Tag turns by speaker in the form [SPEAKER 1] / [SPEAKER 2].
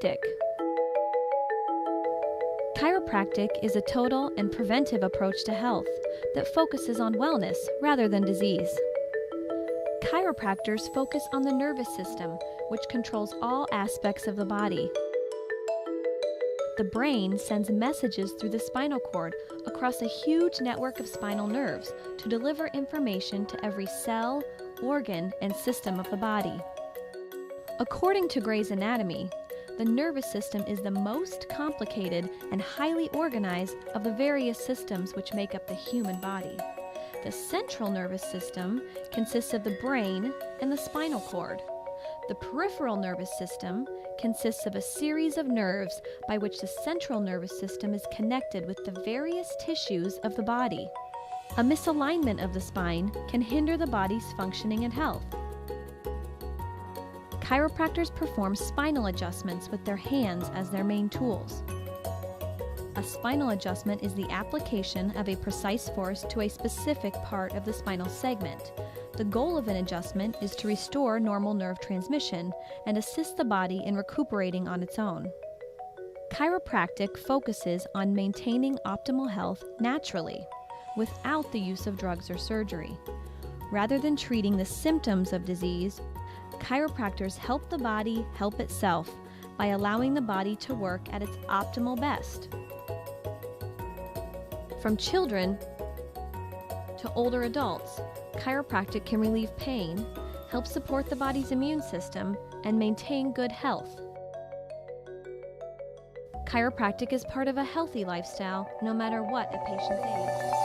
[SPEAKER 1] Chiropractic. Chiropractic is a total and preventive approach to health that focuses on wellness rather than disease. Chiropractors focus on the nervous system, which controls all aspects of the body. The brain sends messages through the spinal cord across a huge network of spinal nerves to deliver information to every cell, organ, and system of the body. According to Gray's Anatomy, the nervous system is the most complicated and highly organized of the various systems which make up the human body. The central nervous system consists of the brain and the spinal cord. The peripheral nervous system consists of a series of nerves by which the central nervous system is connected with the various tissues of the body. A misalignment of the spine can hinder the body's functioning and health. Chiropractors perform spinal adjustments with their hands as their main tools. A spinal adjustment is the application of a precise force to a specific part of the spinal segment. The goal of an adjustment is to restore normal nerve transmission and assist the body in recuperating on its own. Chiropractic focuses on maintaining optimal health naturally, without the use of drugs or surgery. Rather than treating the symptoms of disease, chiropractors help the body help itself by allowing the body to work at its optimal best. From children to older adults, chiropractic can relieve pain, help support the body's immune system, and maintain good health. Chiropractic is part of a healthy lifestyle, no matter what a patient's age.